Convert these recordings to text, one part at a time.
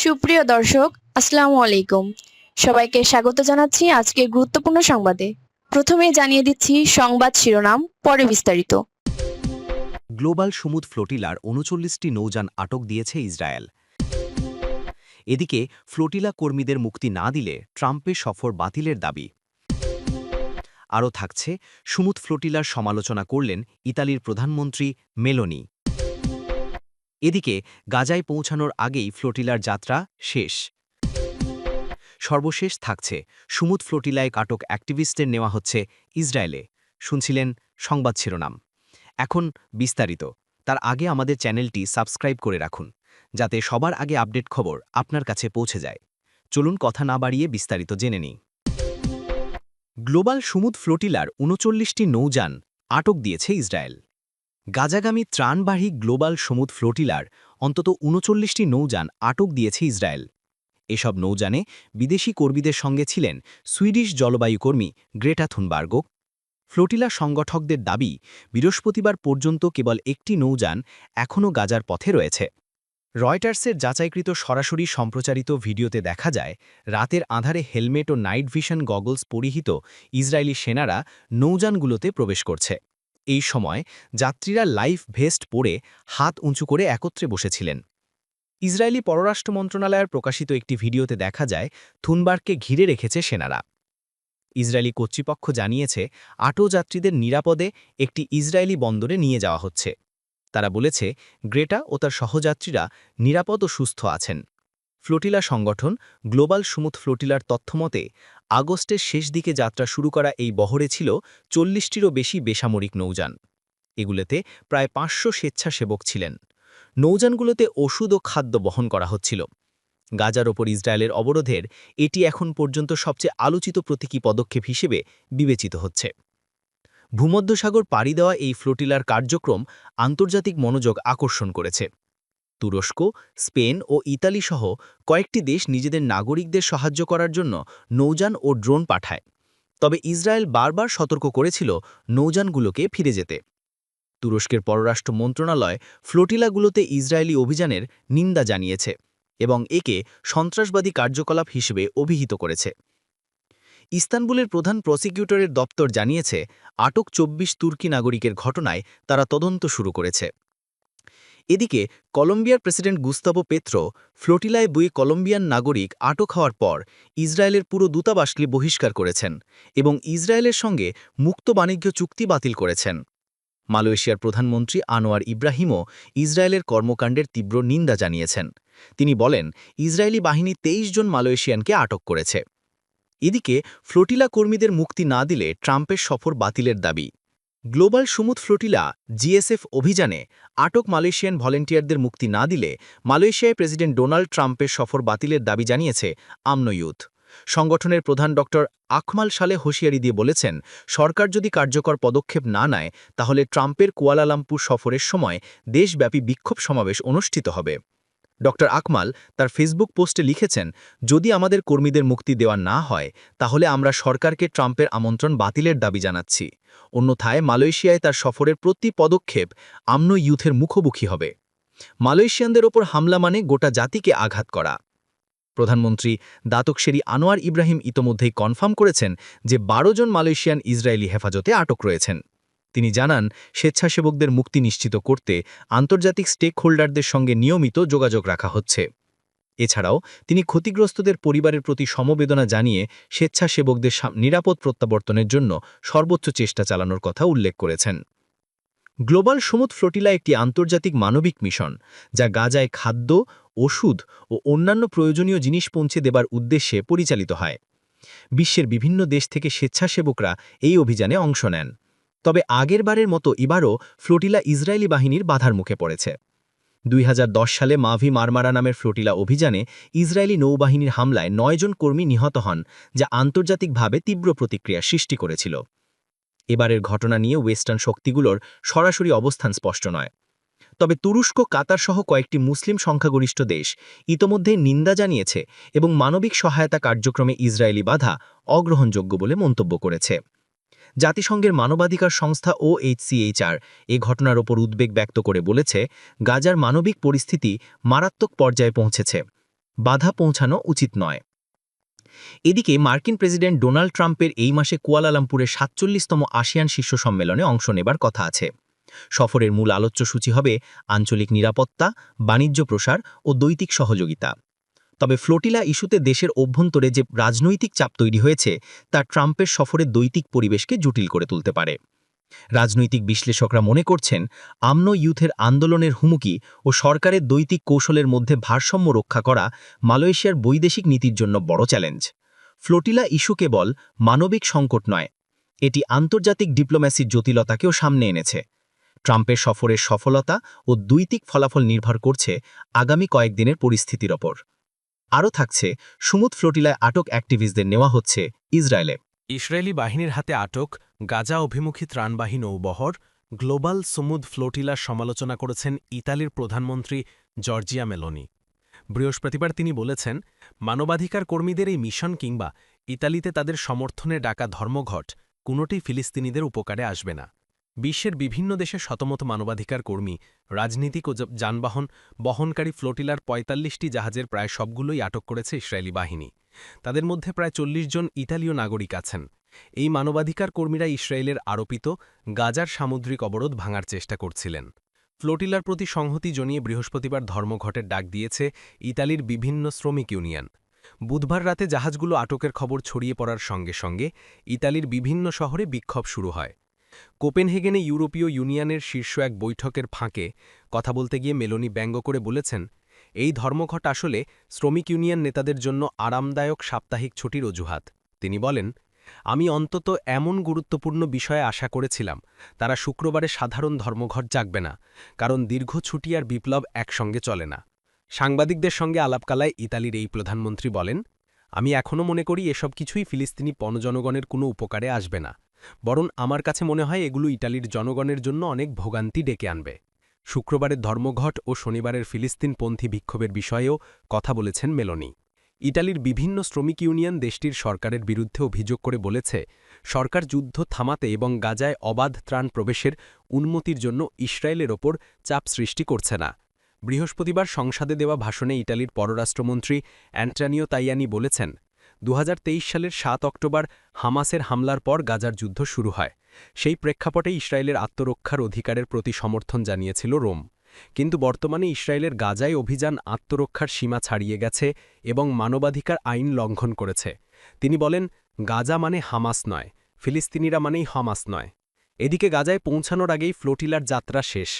সুপ্রিয় দর্শক, আসসালামু আলাইকুম। সবাইকে স্বাগত জানাচ্ছি আজকের গুরুত্বপূর্ণ সংবাদে। প্রথমেই জানিয়ে দিচ্ছি সংবাদ শিরোনাম, পরে বিস্তারিত। গ্লোবাল সমুদ্র ফ্লোটিলার ৩৯টি নৌযান আটক দিয়েছে ইসরায়েল। এদিকে ফ্লোটিলা কর্মীদের মুক্তি না দিলে ট্রাম্পের সফর বাতিলের দাবি। আরও থাকছে, সমুদ্র ফ্লোটিলার সমালোচনা করলেন ইতালির প্রধানমন্ত্রী মেলোনি। এদিকে গাজায় পৌঁছানোর আগেই ফ্লোটিলার যাত্রা শেষ। সর্বশেষ থাকছে, সমুদ্র ফ্লোটিলায় আটক অ্যাক্টিভিস্টদের নেওয়া হচ্ছে ইসরায়েলে। শুনছিলেন সংবাদ শিরোনাম। এখন বিস্তারিত। তার আগে আমাদের চ্যানেলটি সাবস্ক্রাইব করে রাখুন, যাতে সবার আগে আপডেট খবর আপনার কাছে পৌঁছে যায়। চলুন কথা না বাড়িয়ে বিস্তারিত জেনে নিই। গ্লোবাল সমুদ্র ফ্লোটিলার ৩৯টি নৌযান আটক দিয়েছে ইসরায়েল। গাজাগামী ত্রাণবাহী গ্লোবাল সমুদ্র ফ্লোটিলার অন্তত ৩৯টি নৌযান আটক দিয়েছে ইসরায়েল। এসব নৌযানে বিদেশি কর্মীদের সঙ্গে ছিলেন সুইডিশ জলবায়ু কর্মী গ্রেটা থুনবার্গ। ফ্লোটিলা সংগঠকদের দাবি, বৃহস্পতিবার পর্যন্ত কেবল একটি নৌযান এখনও গাজার পথে রয়েছে। রয়টার্সের যাচাইকৃত সরাসরি সম্প্রচারিত ভিডিওতে দেখা যায়, রাতের আঁধারে হেলমেট ও নাইট ভিশন গগলস পরিহিত ইসরায়েলি সেনারা নৌযানগুলোতে প্রবেশ করছে। এই সময় যাত্রীরা লাইফ ভেস্ট পরে হাত উঁচু করে একত্রে বসেছিলেন। ইসরায়েলি পররাষ্ট্র মন্ত্রণালয়ের প্রকাশিত একটি ভিডিওতে দেখা যায়, থুনবার্গকে ঘিরে রেখেছে সেনারা। ইসরায়েলি কর্তৃপক্ষ জানিয়েছে, আটক যাত্রীদের নিরাপদে একটি ইসরায়েলি বন্দরে নিয়ে যাওয়া হচ্ছে। তারা বলেছে, গ্রেটা ও তার সহযাত্রীরা নিরাপদ ও সুস্থ আছেন। ফ্লোটিলা সংগঠন গ্লোবাল সমুদ্র ফ্লোটিলার তথ্যমতে আগস্টের শেষ দিকে যাত্রা শুরু করা এই বহরে ছিল ৪০টিরও বেশি বেসামরিক নৌযান। এগুলোতে প্রায় ৫০০ স্বেচ্ছাসেবক ছিলেন। নৌযানগুলোতে ওষুধ ও খাদ্য বহন করা হচ্ছিল। গাজার ওপর ইসরায়েলের অবরোধের এটি এখন পর্যন্ত সবচেয়ে আলোচিত প্রতীকী পদক্ষেপ হিসেবে বিবেচিত হচ্ছে। ভূমধ্যসাগর পাড়ি দেওয়া এই ফ্লোটিলার কার্যক্রম আন্তর্জাতিক মনোযোগ আকর্ষণ করেছে। তুরস্ক, স্পেন ও ইতালি সহ কয়েকটি দেশ নিজেদের নাগরিকদের সাহায্য করার জন্য নৌযান ও ড্রোন পাঠায়। তবে ইসরায়েল বারবার সতর্ক করেছিল নৌযানগুলোকে ফিরে যেতে। তুরস্কের পররাষ্ট্র মন্ত্রণালয় ফ্লোটিলাগুলোতে ইসরায়েলি অভিযানের নিন্দা জানিয়েছে এবং একে সন্ত্রাসবাদী কার্যকলাপ হিসেবে অভিহিত করেছে। ইস্তানবুলের প্রধান প্রসিকিউটরের দপ্তর জানিয়েছে, আটক ২৪ তুর্কি নাগরিকের ঘটনায় তারা তদন্ত শুরু করেছে। এদিকে কলম্বিয়ার প্রেসিডেন্ট গুস্তাভো পেত্রো ফ্লোটিলায় ২ কলম্বিয়ান নাগরিক আটক হওয়ার পর ইসরায়েলের পুরো দূতাবাসকে বহিষ্কার করেছেন এবং ইসরায়েলের সঙ্গে মুক্ত বাণিজ্য চুক্তি বাতিল করেছেন। মালয়েশিয়ার প্রধানমন্ত্রী আনোয়ার ইব্রাহিমও ইসরায়েলের কর্মকাণ্ডের তীব্র নিন্দা জানিয়েছেন। তিনি বলেন, ইসরায়েলি বাহিনী ২৩ জন মালয়েশিয়ানকে আটক করেছে। এদিকে ফ্লোটিলা কর্মীদের মুক্তি না দিলে ট্রাম্পের সফর বাতিলের দাবি। গ্লোবাল সমুদ্র ফ্লোটিলা জিএসএফ অভিযানে আটক মালয়েশিয়ান ভলেন্টিয়ারদের মুক্তি না দিলে মালয়েশিয়ায় প্রেসিডেন্ট ডোনাল্ড ট্রাম্পের সফর বাতিলের দাবি জানিয়েছে আমনো ইউথ। সংগঠনের প্রধান ডক্টর আকমাল সালে হুঁশিয়ারি দিয়ে বলেছেন, সরকার যদি কার্যকর পদক্ষেপ না নেয় তাহলে ট্রাম্পের কুয়ালালামপুর সফরের সময় দেশব্যাপী বিক্ষোভ সমাবেশ অনুষ্ঠিত হবে। ডক্টর আকমাল তার ফেসবুক পোস্টে লিখেছেন, যদি আমাদের কর্মীদের মুক্তি দেওয়া না হয় তাহলে আমরা সরকারকে ট্রাম্পের আমন্ত্রণ বাতিলের দাবি জানাচ্ছি। অন্যথায় মালয়েশিয়ায় তার সফরের প্রতি পদক্ষেপ আমনো ইউথের মুখোমুখি হবে। মালয়েশিয়ানদের ওপর হামলা মানে গোটা জাতিকে আঘাত করা। প্রধানমন্ত্রী দাতক শেরি আনোয়ার ইব্রাহিম ইতোমধ্যেই কনফার্ম করেছেন যে ১২ জন মালয়েশিয়ান ইসরায়েলি হেফাজতে আটক রয়েছেন। তিনি জানান, স্বেচ্ছাসেবকদের মুক্তি নিশ্চিত করতে আন্তর্জাতিক স্টেক হোল্ডারদের সঙ্গে নিয়মিত যোগাযোগ রাখা হচ্ছে। এছাড়াও তিনি ক্ষতিগ্রস্তদের পরিবারের প্রতি সমবেদনা জানিয়ে স্বেচ্ছাসেবকদের নিরাপদ প্রত্যাবর্তনের জন্য সর্বোচ্চ চেষ্টা চালানোর কথা উল্লেখ করেছেন। গ্লোবাল সমুদ্র ফ্লোটিলা একটি আন্তর্জাতিক মানবিক মিশন, যা গাজায় খাদ্য, ওষুধ ও অন্যান্য প্রয়োজনীয় জিনিস পৌঁছে দেবার উদ্দেশ্যে পরিচালিত হয়। বিশ্বের বিভিন্ন দেশ থেকে স্বেচ্ছাসেবকরা এই অভিযানে অংশ নেন। তবে আগেরবারের মতো এবারও ফ্লোটিলা ইসরায়েলি বাহিনীর বাধার মুখে পড়েছে। ২০১০ সালে মাভি মারমারা নামের ফ্লোটিলা অভিযানে ইসরায়েলি নৌবাহিনীর হামলায় ৯ জন কর্মী নিহত হন, যা আন্তর্জাতিকভাবে তীব্র প্রতিক্রিয়া সৃষ্টি করেছিল। এবারের ঘটনা নিয়ে ওয়েস্টার্ন শক্তিগুলোর সরাসরি অবস্থান স্পষ্ট নয়। তবে তুরস্ক, কাতার সহ কয়েকটি মুসলিম সংখ্যাগরিষ্ঠ দেশ ইতোমধ্যেই নিন্দা জানিয়েছে এবং মানবিক সহায়তা কার্যক্রমে ইসরায়েলি বাধা অগ্রহণযোগ্য বলে মন্তব্য করেছে। জাতিসংঘের মানবাধিকার সংস্থা OHCHR এ ঘটনার ওপর উদ্বেগ ব্যক্ত করে বলেছে, গাজার মানবিক পরিস্থিতি মারাত্মক পর্যায়ে পৌঁছেছে। বাধা পৌঁছানো উচিত নয়। এদিকে মার্কিন প্রেসিডেন্ট ডোনাল্ড ট্রাম্পের এই মাসে কুয়ালালামপুরে ৪৭তম আসিয়ান শীর্ষ সম্মেলনে অংশ নেবার কথা আছে। সফরের মূল আলোচ্যসূচি হবে আঞ্চলিক নিরাপত্তা, বাণিজ্য প্রসার ও দ্বৈতিক সহযোগিতা। তবে ফ্লোটিলা ইস্যুতে দেশের অভ্যন্তরে যে রাজনৈতিক চাপ তৈরি হয়েছে তা ট্রাম্পের সফরের দ্বৈতিক পরিবেশকে জটিল করে তুলতে পারে। রাজনৈতিক বিশ্লেষকরা মনে করছেন, আমনো ইউথের আন্দোলনের হুমকি ও সরকারের দ্বৈতিক কৌশলের মধ্যে ভারসাম্য রক্ষা করা মালয়েশিয়ার বৈদেশিক নীতির জন্য বড় চ্যালেঞ্জ। ফ্লোটিলা ইস্যু কেবল মানবিক সংকট নয়, এটি আন্তর্জাতিক ডিপ্লোম্যাসির জটিলতাকেও সামনে এনেছে। ট্রাম্পের সফরের সফলতা ও দ্বৈতিক ফলাফল নির্ভর করছে আগামী কয়েকদিনের পরিস্থিতির ওপর। আরও থাকছে, সমুদ ফ্লোটিলায় আটক অ্যাক্টিভিস্টদের নেওয়া হচ্ছে ইসরায়েলে। ইসরায়েলি বাহিনীর হাতে আটক গাজা অভিমুখী ত্রাণবাহী নৌবহর গ্লোবাল সমুদ ফ্লোটিলার সমালোচনা করেছেন ইতালির প্রধানমন্ত্রী জর্জিয়া মেলোনি। বৃহস্পতিবার তিনি বলেছেন, মানবাধিকার কর্মীদের এই মিশন কিংবা ইতালিতে তাদের সমর্থনে ডাকা ধর্মঘট কোনোটি ফিলিস্তিনিদের উপকারে আসবে না। বিশ্বের বিভিন্ন দেশে শতমত মানবাধিকার কর্মী, রাজনীতিক ও যানবাহন বহনকারী ফ্লোটিলার ৪৫টি জাহাজের প্রায় সবগুলোই আটক করেছে ইসরায়েলি বাহিনী। তাদের মধ্যে প্রায় ৪০ জন ইতালীয় নাগরিক আছেন। এই মানবাধিকার কর্মীরা ইসরায়েলের আরোপিত গাজার সামুদ্রিক অবরোধ ভাঙার চেষ্টা করছিলেন। ফ্লোটিলার প্রতি সংহতি জানিয়ে বৃহস্পতিবার ধর্মঘটের ডাক দিয়েছে ইতালির বিভিন্ন শ্রমিক ইউনিয়ন। বুধবার রাতে জাহাজগুলো আটকের খবর ছড়িয়ে পড়ার সঙ্গে সঙ্গে ইতালির বিভিন্ন শহরে বিক্ষোভ শুরু হয়। কোপেনহেগেনে ইউরোপীয় ইউনিয়নের শীর্ষ এক বৈঠকের ফাঁকে কথা বলতে গিয়ে মেলোনি ব্যঙ্গ করে বলেছেন, এই ধর্মঘট আসলে শ্রমিক ইউনিয়ন নেতাদের জন্য আরামদায়ক সাপ্তাহিক ছুটির অজুহাত। তিনি বলেন, আমি অন্তত এমন গুরুত্বপূর্ণ বিষয়ে আশা করেছিলাম তারা শুক্রবারে সাধারণ ধর্মঘট জাগবে না, কারণ দীর্ঘ ছুটি আর বিপ্লব একসঙ্গে চলে না। সাংবাদিকদের সঙ্গে আলাপকালায় ইতালির এই প্রধানমন্ত্রী বলেন, আমি এখনও মনে করি এসব কিছুই ফিলিস্তিনি পণজনগণের কোনো উপকারে আসবে না, বরং আমার কাছে মনে হয় এগুলো ইটালির জনগণের জন্য অনেক ভোগান্তি ডেকে আনবে। শুক্রবারের ধর্মঘট ও শনিবারের ফিলিস্তিনপন্থী বিক্ষোভের বিষয়েও কথা বলেছেন মেলোনি। ইটালির বিভিন্ন শ্রমিক ইউনিয়ন দেশটির সরকারের বিরুদ্ধে অভিযোগ করে বলেছে, সরকার যুদ্ধ থামাতে এবং গাজায় অবাধ ত্রাণ প্রবেশের অনুমতির জন্য ইসরায়েলের ওপর চাপ সৃষ্টি করছে না। বৃহস্পতিবার সংসদে দেওয়া ভাষণে ইটালির পররাষ্ট্রমন্ত্রী অ্যান্টনিও তাইয়ানি বলেছেন, ২০২৩ সালের ৭ অক্টোবর হামাসের হামলার পর গাজার যুদ্ধ শুরু হয়। সেই প্রেক্ষাপটে ইসরায়েলের আত্মরক্ষার অধিকারের প্রতি সমর্থন জানিয়েছিল রোম। কিন্তু বর্তমানে ইসরায়েলের গাজায় অভিযান আত্মরক্ষার সীমা ছাড়িয়ে গেছে এবং মানবাধিকার আইন লঙ্ঘন করেছে। তিনি বলেন, গাজা মানে হামাস নয়, ফিলিস্তিনিরা মানেই হামাস নয়। এদিকে গাজায় পৌঁছানোর আগেই ফ্লোটিলার যাত্রা শেষ।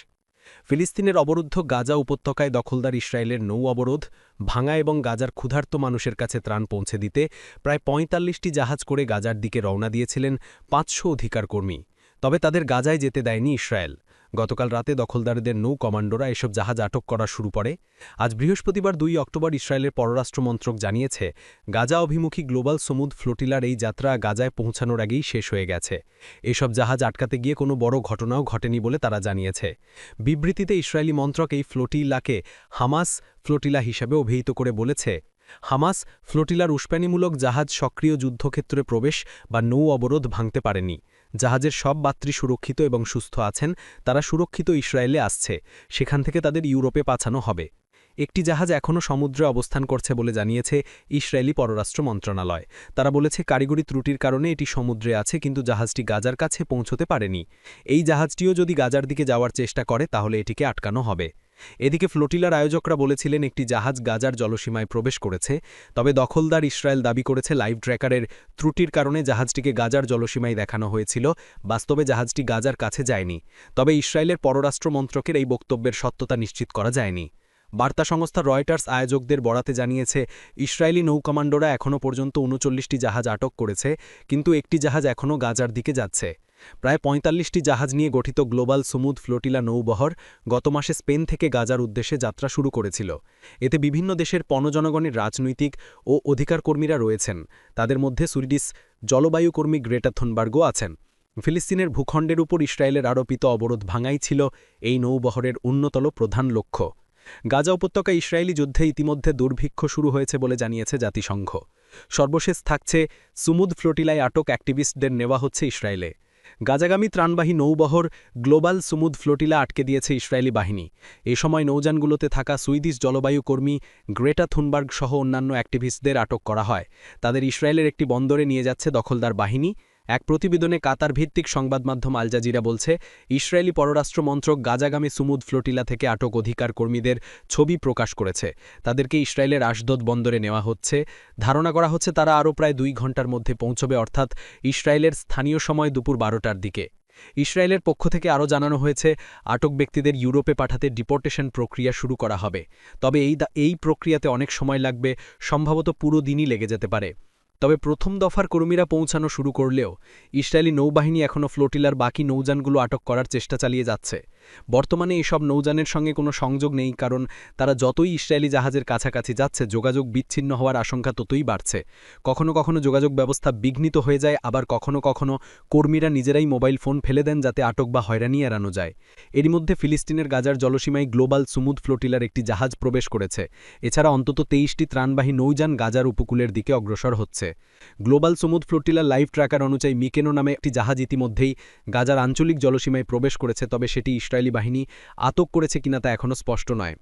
ফিলিস্তিনের অবরুদ্ধ গাজা উপত্যকায় দখলদার ইসরায়েলের নৌ অবরোধ ভাঙা এবং গাজার ক্ষুধার্ত মানুষের কাছে ত্রাণ পৌঁছে দিতে প্রায় ৪৫টি জাহাজ করে গাজার দিকে রওনা দিয়েছিলেন ৫০০ অধিকার কর্মী। তবে তাদের গাজায় যেতে দেয়নি ইসরায়েল। গতকাল রাতে দখলদারদের নৌ কমান্ডোরা এসব জাহাজ আটক করা শুরু করে। আজ বৃহস্পতিবার ২ অক্টোবর ইসরায়েলের পররাষ্ট্র মন্ত্রক জানিয়েছে, গাজা অভিমুখী গ্লোবাল সমুদ ফ্লোটিলার এই যাত্রা গাজায় পৌঁছানোর আগেই শেষ হয়ে গেছে। এসব জাহাজ আটকাতে গিয়ে কোনো বড় ঘটনাও ঘটেনি বলে তারা জানিয়েছে। বিবৃতিতে ইসরায়েলি মন্ত্রক এই ফ্লোটিলাকে হামাস ফ্লোটিলা হিসেবে অভিহিত করে বলেছে, হামাস ফ্লোটিলার উস্কানিমূলক জাহাজ সক্রিয় যুদ্ধক্ষেত্রে প্রবেশ বা নৌ অবরোধ ভাঙতে পারেনি। জাহাজের সব যাত্রী সুরক্ষিত এবং সুস্থ আছেন, তারা সুরক্ষিত ইসরায়েলে আসছে, সেখান থেকে তাদের ইউরোপে পাঠানো হবে। একটি জাহাজ এখনও সমুদ্রে অবস্থান করছে বলে জানিয়েছে ইসরায়েলি পররাষ্ট্র মন্ত্রণালয়। তারা বলেছে, কারিগরি ত্রুটির কারণে এটি সমুদ্রে আছে, কিন্তু জাহাজটি গাজার কাছে পৌঁছতে পারেনি। এই জাহাজটিও যদি গাজার দিকে যাওয়ার চেষ্টা করে তাহলে এটিকে আটকানো হবে। এদিকে ফ্লোটিলার আয়োজকরা বলেছিলেন একটি জাহাজ গাজার জলসীমায় প্রবেশ করেছে, তবে দখলদার ইসরায়েল দাবি করেছে লাইভ ট্র্যাকারের ত্রুটির কারণে জাহাজটিকে গাজার জলসীমায় দেখানো হয়েছিল, বাস্তবে জাহাজটি গাজার কাছে যায়নি। তবে ইসরায়েলের পররাষ্ট্র মন্ত্রকের এই বক্তব্যের সত্যতা নিশ্চিত করা যায়নি। বার্তা সংস্থা রয়টার্স আয়োজকদের বরাতে জানিয়েছে, ইসরায়েলি নৌকমান্ডোরা এখনও পর্যন্ত ৩৯টি জাহাজ আটক করেছে, কিন্তু একটি জাহাজ এখনও গাজার দিকে যাচ্ছে। প্রায় ৪৫টি জাহাজ নিয়ে গঠিত গ্লোবাল সমুদ ফ্লোটিলা নৌবহর গত মাসে স্পেন থেকে গাজার উদ্দেশ্যে যাত্রা শুরু করেছিল। এতে বিভিন্ন দেশের পণজনগণের রাজনৈতিক ও অধিকার কর্মীরা রয়েছেন, তাদের মধ্যে সুইডিশ জলবায়ু কর্মী গ্রেটা থুনবার্গও আছেন। ফিলিস্তিনের ভূখণ্ডের উপর ইসরায়েলের আরোপিত অবরোধ ভাঙাই ছিল এই নৌবহরের অন্যতম প্রধান লক্ষ্য। গাজা উপত্যকায় ইসরায়েলি যুদ্ধে ইতিমধ্যে দুর্ভিক্ষ শুরু হয়েছে বলে জানিয়েছে জাতিসংঘ। সর্বশেষ থাকছে, সমুদ ফ্লোটিলায় আটক অ্যাক্টিভিস্টদের নেওয়া হচ্ছে ইসরায়েলে। গাজাগামী ত্রাণবাহী নৌবহর গ্লোবাল সুমুদ ফ্লোটিলা আটকে দিয়েছে ইসরায়েলি বাহিনী। এ সময় নৌযানগুলোতে থাকা সুইডিশ জলবায়ু কর্মী গ্রেটা থুনবার্গ সহ অন্যান্য অ্যাক্টিভিস্টদের আটক করা হয়। তাদের ইসরায়েলের একটি বন্দরে নিয়ে যাচ্ছে দখলদার বাহিনী। এক প্রতিবেদনে কাতার ভিত্তিক সংবাদ মাধ্যম আল জাজিরা বলছে, ইসরায়েলি পররাষ্ট্র মন্ত্রক গাজাগামী সুমুদ ফ্লোটিলা থেকে আটক অধিকার কর্মীদের ছবি প্রকাশ করেছে। তাদেরকে ইসরায়েলের আশদোদ বন্দরে নেওয়া হচ্ছে। ধারণা করা হচ্ছে তারা আরও প্রায় 2 ঘণ্টার মধ্যে পৌঁছবে, অর্থাৎ ইসরায়েলের স্থানীয় সময় দুপুর 12টার দিকে। ইসরায়েলের পক্ষ থেকে আরও জানানো হয়েছে, আটক ব্যক্তিদের ইউরোপে পাঠাতে ডিপোর্টেশন প্রক্রিয়া শুরু করা হবে। তবে এই প্রক্রিয়াতে অনেক সময় লাগবে, সম্ভবত পুরো দিনই লেগে যেতে পারে। তবে প্রথম দফার কর্মীরা পৌঁছানো শুরু করলেও ইসরায়েলি নৌবাহিনী এখনও ফ্লোটিলার বাকি নৌযানগুলো আটক করার চেষ্টা চালিয়ে যাচ্ছে। বর্তমানে এসব নৌযানের সঙ্গে কোনো সংযোগ নেই, কারণ তারা যতই ইসরায়েলি জাহাজের কাছাকাছি যাচ্ছে যোগাযোগ বিচ্ছিন্ন হওয়ার আশঙ্কা ততই বাড়ছে। কখনো কখনো যোগাযোগ ব্যবস্থা বিঘ্নিত হয়ে যায়, আবার কখনো কখনো কর্মীরা নিজেরাই মোবাইল ফোন ফেলে দেন যাতে আটক বা হয়রানি এড়ানো যায়। এরই মধ্যে ফিলিস্তিনের গাজার জলসীমায় গ্লোবাল সুমুদ ফ্লোটিলার একটি জাহাজ প্রবেশ করেছে। এছাড়া অন্তত 23টি ত্রাণবাহী নৌযান গাজার উপকূলের দিকে অগ্রসর হচ্ছে। গ্লোবাল সুমুদ ফ্লোটিলার লাইভ ট্র্যাকার অনুযায়ী মিকেনো নামে একটি জাহাজ ইতিমধ্যেই গাজার আঞ্চলিক জলসীমায় প্রবেশ করেছে, তবে সেটি ইসরায়েলি বাহিনী আটক করেছে কিনা তা এখনও স্পষ্ট নয়।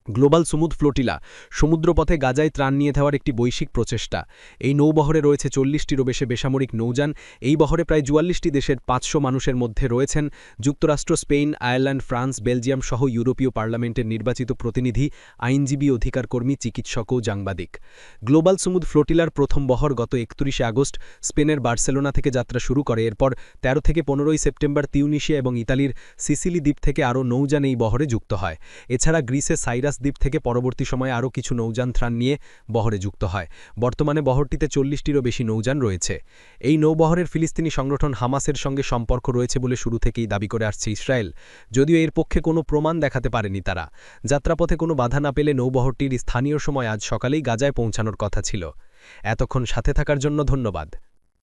গ্লোবাল সুমুদ ফ্লোটিলা সমুদ্রপথে গাজায় ত্রাণ নিয়ে যাওয়ার একটি বৈশ্বিক প্রচেষ্টা। এই নৌবহরে রয়েছে 40টিরও বেশি বেসামরিক নৌযান। এই বহরে প্রায় 44টি দেশের 500 মানুষের মধ্যে রয়েছেন যুক্তরাষ্ট্র, স্পেন, আয়ারল্যান্ড, ফ্রান্স, বেলজিয়াম সহ ইউরোপীয় পার্লামেন্টের নির্বাচিত প্রতিনিধি, আইনজীবী, অধিকারকর্মী, চিকিৎসক ও সাংবাদিক। গ্লোবাল সুমুদ ফ্লোটিলার প্রথম বহর গত 31 আগস্ট স্পেনের বার্সেলোনা থেকে যাত্রা শুরু করে। এরপর 13 থেকে 15 সেপ্টেম্বর তিউনিশিয়া এবং ইতালির সিসিলি দ্বীপ থেকে আরও নৌযান এই বহরে যুক্ত হয়। এছাড়া গ্রিসে সাইরাস দ্বীপ থেকে পরবর্তী সময়ে আরও কিছু নৌযান ত্রাণ নিয়ে বহরে যুক্ত হয়। বর্তমানে বহরটিতে 40টিরও বেশি নৌযান রয়েছে। এই নৌবহরের ফিলিস্তিনি সংগঠন হামাসের সঙ্গে সম্পর্ক রয়েছে বলে শুরু থেকেই দাবি করে আসছে ইসরায়েল, যদিও এর পক্ষে কোনো প্রমাণ দেখাতে পারেনি তারা। যাত্রাপথে কোনো বাধা না পেলে নৌবহরটির স্থানীয় সময় আজ সকালেই গাজায় পৌঁছানোর কথা ছিল। এতক্ষণ সাথে থাকার জন্য ধন্যবাদ।